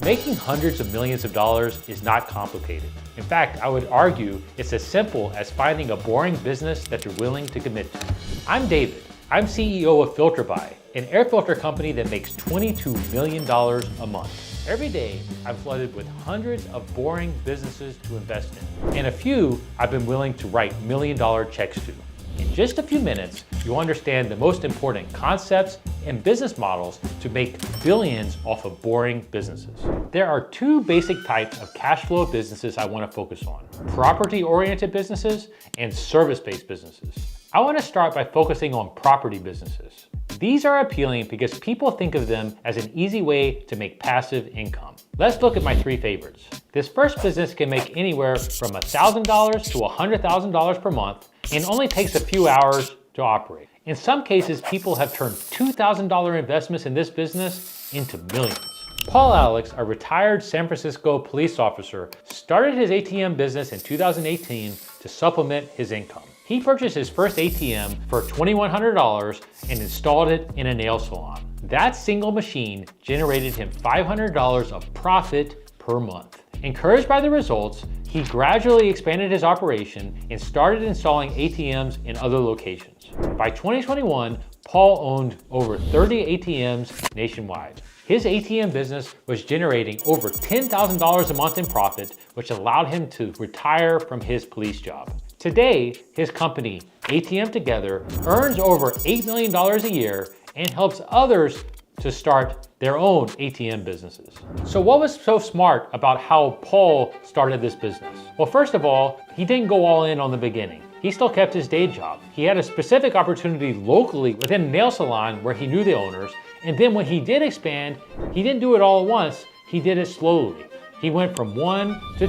Making hundreds of millions of dollars is not complicated. In fact, I would argue it's as simple as finding a boring business that you're willing to commit to. I'm David. I'm CEO of FilterBuy, an air filter company that makes $22 million a month. Every day, I'm flooded with hundreds of boring businesses to invest in, and a few I've been willing to write million-dollar checks to. In just a few minutes, you'll understand the most important concepts and business models to make billions off of boring businesses. There are two basic types of cash flow businesses I want to focus on: property-oriented businesses and service-based businesses. I want to start by focusing on property businesses. These are appealing because people think of them as an easy way to make passive income. Let's look at my three favorites. This first business can make anywhere from $1,000 to $100,000 per month and only takes a few hours to operate. In some cases, people have turned $2,000 investments in this business into millions. Paul Alex, a retired San Francisco police officer, started his ATM business in 2018 to supplement his income. He purchased his first ATM for $2,100 and installed it in a nail salon. That single machine generated him $500 of profit per month. Encouraged by the results, he gradually expanded his operation and started installing ATMs in other locations. By 2021, Paul owned over 30 ATMs nationwide. His ATM business was generating over $10,000 a month in profit, which allowed him to retire from his police job. Today, his company, ATM Together, earns over $8 million a year and helps others to start their own ATM businesses. So what was so smart about how Paul started this business? Well, first of all, he didn't go all in on the beginning. He still kept his day job. He had a specific opportunity locally within a nail salon where he knew the owners. And then when he did expand, he didn't do it all at once. He did it slowly. He went from 1 to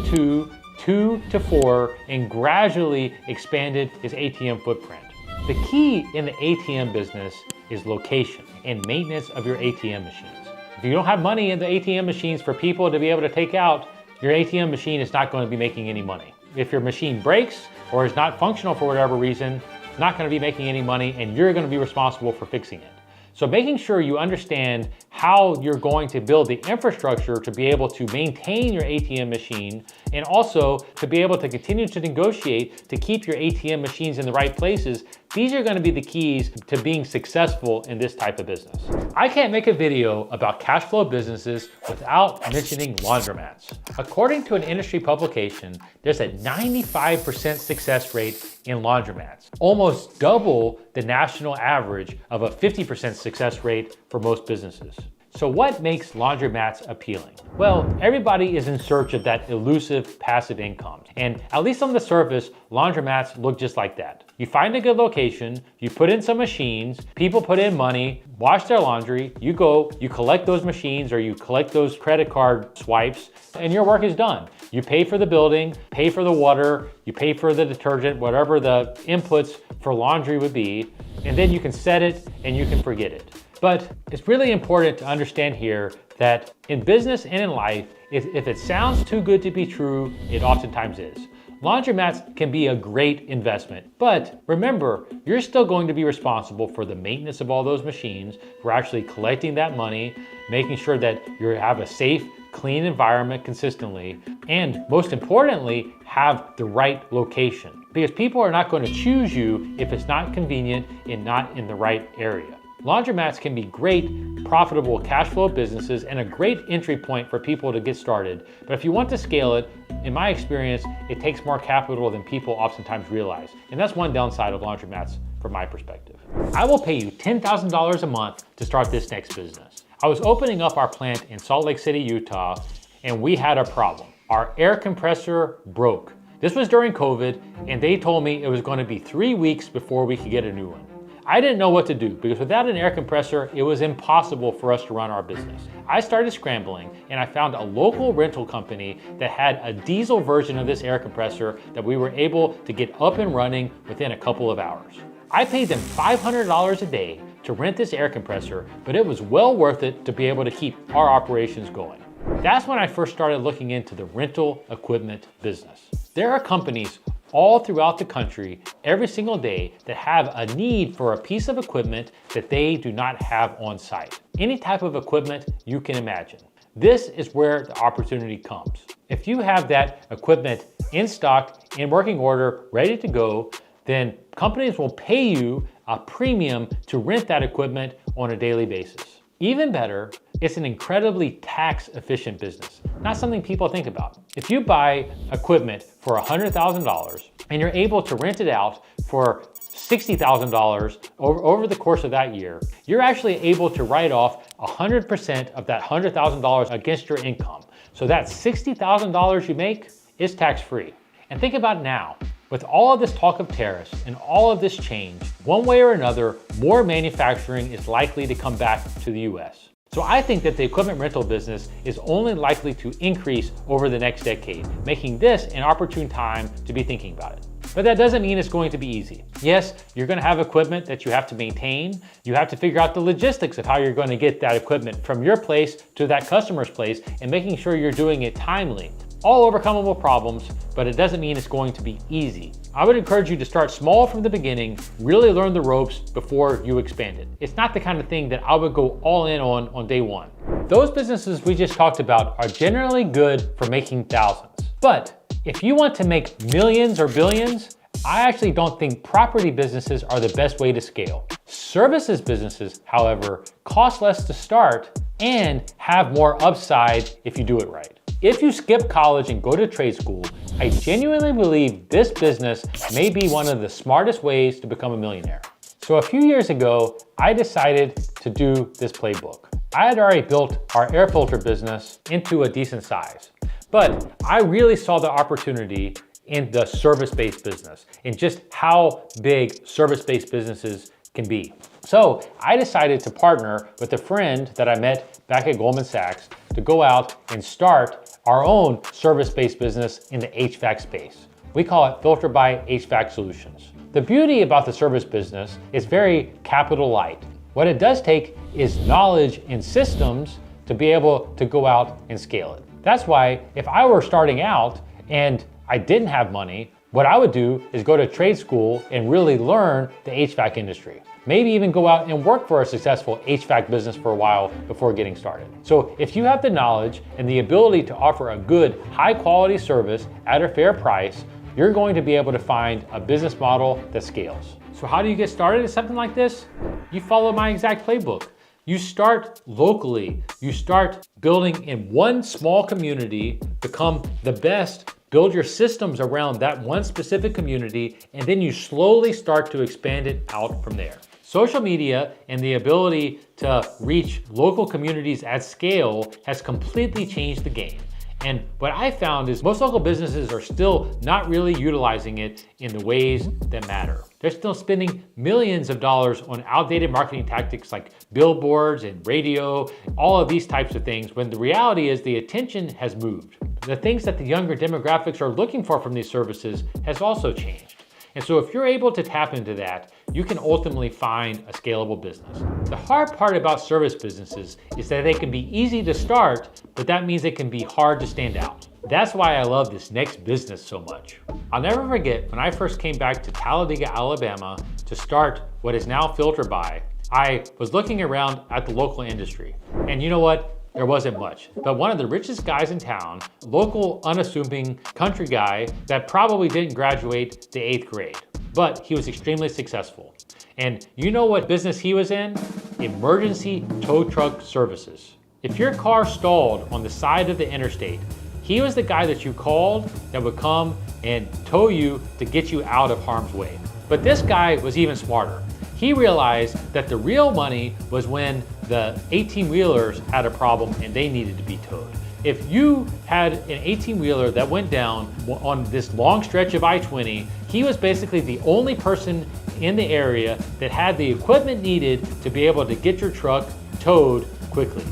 2 to 4, and gradually expanded his ATM footprint. The key in the ATM business is location and maintenance of your ATM machines. If you don't have money in the ATM machines for people to be able to take out, your ATM machine is not going to be making any money. If your machine breaks or is not functional for whatever reason, it's not going to be making any money, and you're going to be responsible for fixing it. So making sure you understand how you're going to build the infrastructure to be able to maintain your ATM machine, and also to be able to continue to negotiate to keep your ATM machines in the right places, these are going to be the keys to being successful in this type of business. I can't make a video about cash flow businesses without mentioning laundromats. According to an industry publication, there's a 95% success rate in laundromats, almost double the national average of a 50% success rate for most businesses. So what makes laundromats appealing? Well, everybody is in search of that elusive passive income. And at least on the surface, laundromats look just like that. You find a good location, you put in some machines, people put in money, wash their laundry, you go, you collect those machines or you collect those credit card swipes, and your work is done. You pay for the building, pay for the water, you pay for the detergent, whatever the inputs for laundry would be, and then you can set it and you can forget it. But it's really important to understand here that in business and in life, if it sounds too good to be true, it oftentimes is. Laundromats can be a great investment, but remember, you're still going to be responsible for the maintenance of all those machines, for actually collecting that money, making sure that you have a safe, clean environment consistently, and most importantly, have the right location. Because people are not going to choose you if it's not convenient and not in the right area. Laundromats can be great, profitable cash flow businesses and a great entry point for people to get started. But if you want to scale it, in my experience, it takes more capital than people oftentimes realize. And that's one downside of laundromats from my perspective. I will pay you $10,000 a month to start this next business. I was opening up our plant in Salt Lake City, Utah, and we had a problem. Our air compressor broke. This was during COVID, and they told me it was going to be 3 weeks before we could get a new one. I didn't know what to do because without an air compressor, it was impossible for us to run our business. I started scrambling and I found a local rental company that had a diesel version of this air compressor that we were able to get up and running within a couple of hours. I paid them $500 a day to rent this air compressor, but it was well worth it to be able to keep our operations going. That's when I first started looking into the rental equipment business. There are companies all throughout the country every single day that have a need for a piece of equipment that they do not have on site. Any type of equipment you can imagine. This is where the opportunity comes. If you have that equipment in stock, in working order, ready to go, then companies will pay you a premium to rent that equipment on a daily basis. Even better, it's an incredibly tax-efficient business, not something people think about. If you buy equipment for $100,000 and you're able to rent it out for $60,000 over the course of that year, you're actually able to write off 100% of that $100,000 against your income. So that $60,000 you make is tax-free. And think about now, with all of this talk of tariffs and all of this change, one way or another, more manufacturing is likely to come back to the US. So I think that the equipment rental business is only likely to increase over the next decade, making this an opportune time to be thinking about it. But that doesn't mean it's going to be easy. Yes, you're going to have equipment that you have to maintain. You have to figure out the logistics of how you're going to get that equipment from your place to that customer's place and making sure you're doing it timely. All overcomable problems, but it doesn't mean it's going to be easy. I would encourage you to start small from the beginning, really learn the ropes before you expand it. It's not the kind of thing that I would go all in on day one. Those businesses we just talked about are generally good for making thousands. But if you want to make millions or billions, I actually don't think property businesses are the best way to scale. Services businesses, however, cost less to start and have more upside if you do it right. If you skip college and go to trade school, I genuinely believe this business may be one of the smartest ways to become a millionaire. So a few years ago, I decided to do this playbook. I had already built our air filter business into a decent size, but I really saw the opportunity in the service-based business and just how big service-based businesses can be. So I decided to partner with a friend that I met back at Goldman Sachs to go out and start our own service-based business in the HVAC space. We call it Filter by HVAC Solutions. The beauty about the service business is very capital light. What it does take is knowledge and systems to be able to go out and scale it. That's why if I were starting out and I didn't have money, what I would do is go to trade school and really learn the HVAC industry. Maybe even go out and work for a successful HVAC business for a while before getting started. So if you have the knowledge and the ability to offer a good, high quality service at a fair price, you're going to be able to find a business model that scales. So how do you get started at something like this? You follow my exact playbook. You start locally. You start building in one small community, become the best, build your systems around that one specific community, and then you slowly start to expand it out from there. Social media and the ability to reach local communities at scale has completely changed the game. And what I found is most local businesses are still not really utilizing it in the ways that matter. They're still spending millions of dollars on outdated marketing tactics like billboards and radio, all of these types of things, when the reality is the attention has moved. The things that the younger demographics are looking for from these services has also changed. And so if you're able to tap into that, you can ultimately find a scalable business. The hard part about service businesses is that they can be easy to start, but that means they can be hard to stand out. That's why I love this next business so much. I'll never forget when I first came back to Talladega, Alabama to start what is now Filter By, I was looking around at the local industry. And you know what? There wasn't much, but one of the richest guys in town, local unassuming country guy that probably didn't graduate the 8th grade, but he was extremely successful. And you know what business he was in? Emergency tow truck services. If your car stalled on the side of the interstate, he was the guy that you called that would come and tow you to get you out of harm's way. But this guy was even smarter. He realized that the real money was when the 18-wheelers had a problem and they needed to be towed. If you had an 18-wheeler that went down on this long stretch of I-20, he was basically the only person in the area that had the equipment needed to be able to get your truck towed quickly.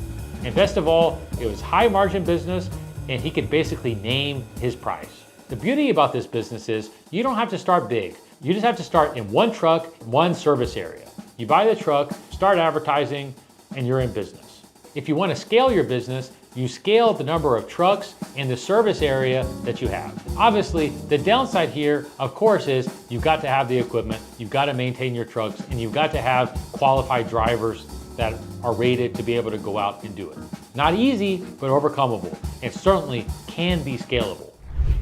And best of all, it was high margin business and he could basically name his price. The beauty about this business is you don't have to start big. You just have to start in one truck, one service area. You buy the truck, start advertising, and you're in business. If you want to scale your business, you scale the number of trucks in the service area that you have. Obviously, the downside here, of course, is you've got to have the equipment, you've got to maintain your trucks, and you've got to have qualified drivers that are rated to be able to go out and do it. Not easy, but overcomable, and certainly can be scalable.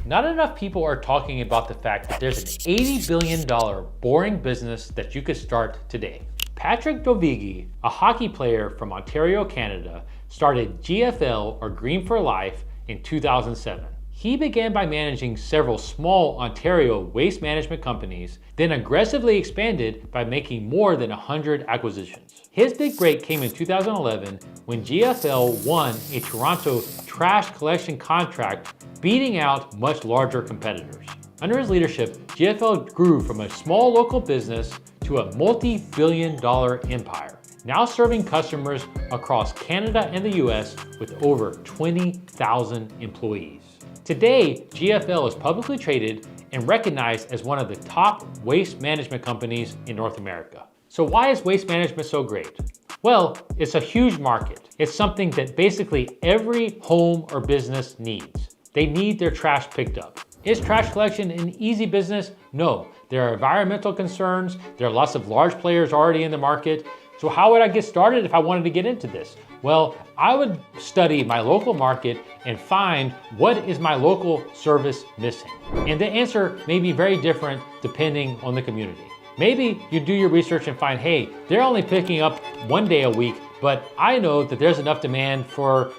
Not enough people are talking about the fact that there's an $80 billion boring business that you could start today. Patrick Dovigi, a hockey player from Ontario, Canada, started GFL, or Green for Life, in 2007. He began by managing several small Ontario waste management companies, then aggressively expanded by making more than 100 acquisitions. His big break came in 2011 when GFL won a Toronto trash collection contract, beating out much larger competitors. Under his leadership, GFL grew from a small local business to a multi-billion-dollar empire, now serving customers across Canada and the US with over 20,000 employees. Today, GFL is publicly traded and recognized as one of the top waste management companies in North America. So why is waste management so great? Well, it's a huge market. It's something that basically every home or business needs. They need their trash picked up. Is trash collection an easy business? No. There are environmental concerns. There are lots of large players already in the market. So how would I get started if I wanted to get into this? Well, I would study my local market and find what is my local service missing. And the answer may be very different depending on the community. Maybe you do your research and find, hey, they're only picking up 1 day a week, but I know that there's enough demand for,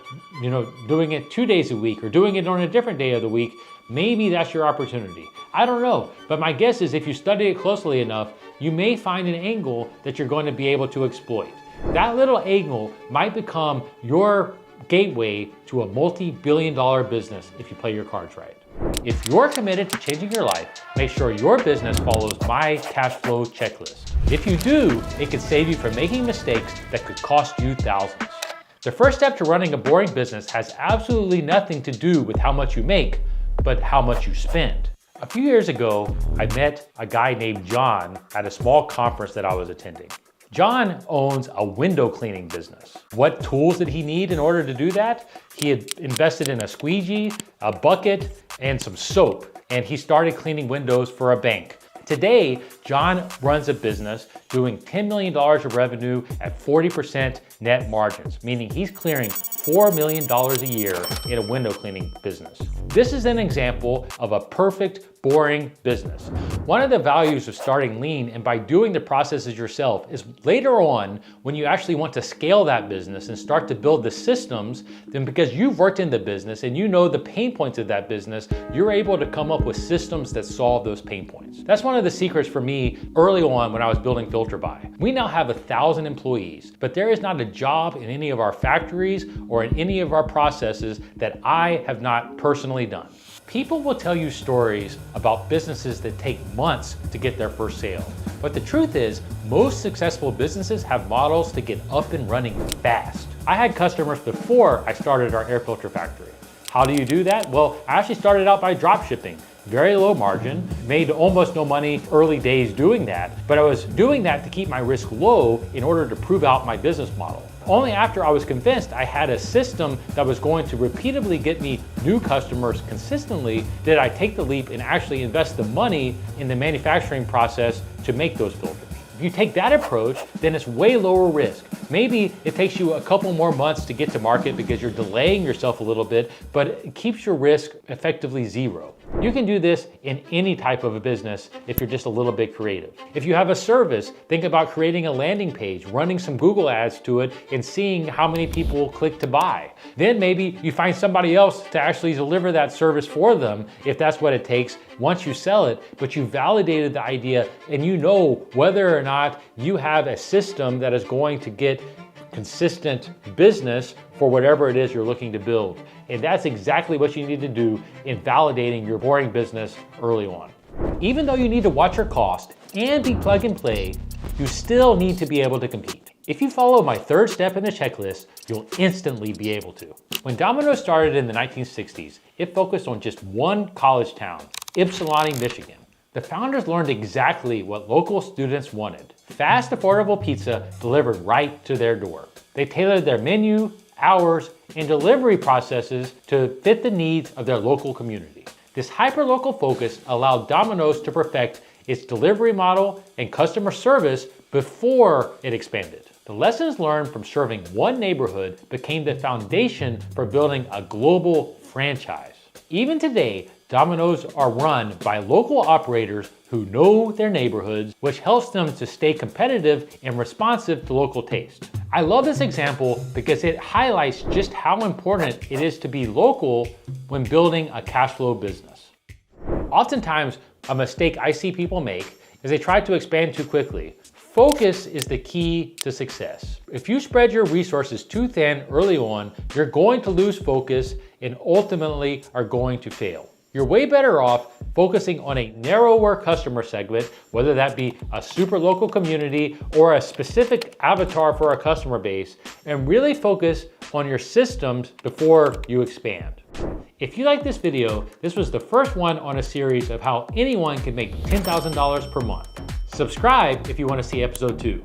doing it 2 days a week or doing it on a different day of the week. Maybe that's your opportunity. I don't know, but my guess is if you study it closely enough, you may find an angle that you're going to be able to exploit. That little angle might become your gateway to a multi-billion-dollar business if you play your cards right. If you're committed to changing your life, make sure your business follows my cash flow checklist. If you do, it could save you from making mistakes that could cost you thousands. The first step to running a boring business has absolutely nothing to do with how much you make, but how much you spend. A few years ago, I met a guy named John at a small conference that I was attending. John owns a window cleaning business. What tools did he need in order to do that? He had invested in a squeegee, a bucket, and some soap, and he started cleaning windows for a bank. Today, John runs a business doing $10 million of revenue at 40% net margins, meaning he's clearing $4 million a year in a window cleaning business. This is an example of a perfect, boring business. One of the values of starting lean and by doing the processes yourself is later on, when you actually want to scale that business and start to build the systems, then because you've worked in the business and you know the pain points of that business, you're able to come up with systems that solve those pain points. That's one of the secrets for me early on when I was building FilterBuy. We now have 1,000 employees, but there is not a job in any of our factories or in any of our processes that I have not personally done. People will tell you stories about businesses that take months to get their first sale. But the truth is, most successful businesses have models to get up and running fast. I had customers before I started our air filter factory. How do you do that? Well, I actually started out by drop shipping. Very low margin, made almost no money early days doing that, but I was doing that to keep my risk low in order to prove out my business model. Only after I was convinced I had a system that was going to repeatedly get me new customers consistently did I take the leap and actually invest the money in the manufacturing process to make those filters. If you take that approach, then it's way lower risk. Maybe it takes you a couple more months to get to market because you're delaying yourself a little bit, but it keeps your risk effectively zero. You can do this in any type of a business if you're just a little bit creative. If you have a service, think about creating a landing page, running some Google ads to it, and seeing how many people click to buy. Then maybe you find somebody else to actually deliver that service for them if that's what it takes once you sell it, but you validated the idea and you know whether or not you have a system that is going to get consistent business for whatever it is you're looking to build. And that's exactly what you need to do in validating your boring business early on. Even though you need to watch your cost and be plug and play, you still need to be able to compete. If you follow my third step in the checklist, you'll instantly be able to. When Domino's started in the 1960s, it focused on just one college town, Ypsilanti, Michigan. The founders learned exactly what local students wanted: fast, affordable pizza delivered right to their door. They tailored their menu, hours, and delivery processes to fit the needs of their local community. This hyper-local focus allowed Domino's to perfect its delivery model and customer service before it expanded. The lessons learned from serving one neighborhood became the foundation for building a global franchise. Even today, Domino's are run by local operators who know their neighborhoods, which helps them to stay competitive and responsive to local taste. I love this example because it highlights just how important it is to be local when building a cash flow business. Oftentimes, a mistake I see people make is they try to expand too quickly. Focus is the key to success. If you spread your resources too thin early on, you're going to lose focus and ultimately are going to fail. You're way better off focusing on a narrower customer segment, whether that be a super local community or a specific avatar for a customer base, and really focus on your systems before you expand. If you like this video, this was the first one on a series of how anyone can make $10,000 per month. Subscribe if you want to see episode 2.